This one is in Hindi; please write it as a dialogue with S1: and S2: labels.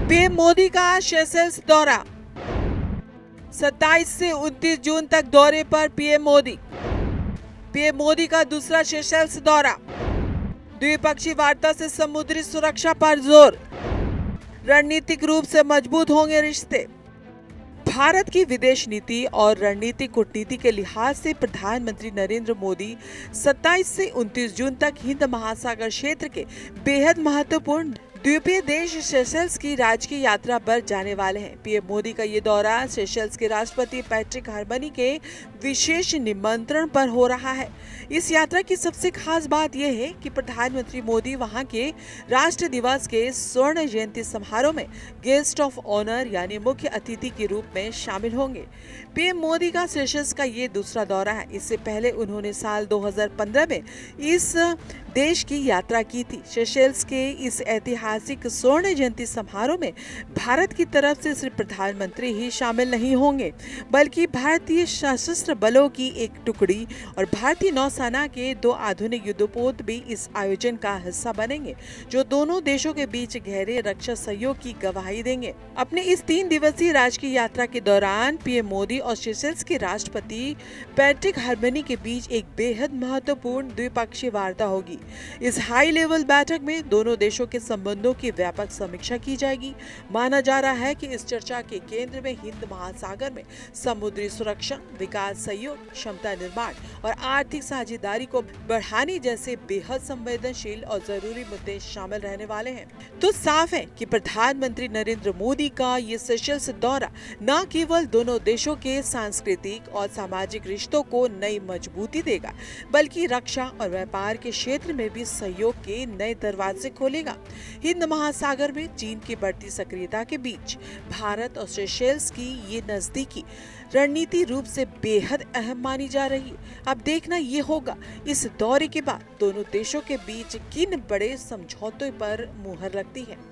S1: पीएम मोदी का सेशेल्स दौरा। 27 से 29 जून तक दौरे पर पीएम मोदी। पीएम मोदी का दूसरा सेशेल्स दौरा। द्विपक्षीय वार्ता से समुद्री सुरक्षा पर जोर। रणनीतिक रूप से मजबूत होंगे रिश्ते। भारत की विदेश नीति और रणनीतिक कूटनीति के लिहाज से प्रधानमंत्री नरेंद्र मोदी 27 से 29 जून तक हिंद महासागर क्षेत्र के बेहद महत्वपूर्ण द्वीपीय देश सेशेल्स की राजकीय यात्रा पर जाने वाले हैं। पीएम मोदी का ये दौरा सेशेल्स के राष्ट्रपति पैट्रिक हार्मनी के विशेष निमंत्रण पर हो रहा है। इस यात्रा की सबसे खास बात यह है कि प्रधानमंत्री मोदी वहां के राष्ट्र दिवस के स्वर्ण जयंती समारोह में गेस्ट ऑफ ऑनर यानी मुख्य अतिथि के रूप में शामिल होंगे। पीएम मोदी का सेशेल्स का ये दूसरा दौरा है। इससे पहले उन्होंने साल 2015 में इस देश की यात्रा की थी। सेशेल्स के इस ऐतिहासिक स्वर्ण जयंती समारोह में भारत की तरफ से सिर्फ प्रधानमंत्री ही शामिल नहीं होंगे, बल्कि भारतीय सशस्त्र बलों की एक टुकड़ी और भारतीय नौसेना के 2 आधुनिक युद्धपोत भी इस आयोजन का हिस्सा बनेंगे, जो दोनों देशों के बीच गहरे रक्षा सहयोग की गवाही देंगे। अपने इस 3 दिवसीय राजकीय यात्रा के दौरान पीएम मोदी और सेशेल्स के राष्ट्रपति पैट्रिक हार्मनी के बीच एक बेहद महत्वपूर्ण द्विपक्षीय वार्ता होगी। इस हाई लेवल बैठक में दोनों देशों के संबंधों की व्यापक समीक्षा की जाएगी। माना जा रहा है कि इस चर्चा के केंद्र में हिंद महासागर में समुद्री सुरक्षा, विकास सहयोग, क्षमता निर्माण और आर्थिक साझेदारी को बढ़ाने जैसे बेहद संवेदनशील और जरूरी मुद्दे शामिल रहने वाले हैं। तो साफ है कि प्रधानमंत्री नरेंद्र मोदी का ये सेशेल्स दौरा न केवल दोनों देशों के सांस्कृतिक और सामाजिक रिश्तों को नई मजबूती देगा, बल्कि रक्षा और व्यापार के क्षेत्र में भी सहयोग के नए दरवाजे खोलेगा। हिंद महासागर में चीन की बढ़ती सक्रियता के बीच भारत और सेशेल्स की ये नजदीकी रणनीति रूप से बेहद अहम मानी जा रही है। अब देखना ये होगा इस दौरे के बाद दोनों देशों के बीच किन बड़े समझौतों पर मुहर लगती है।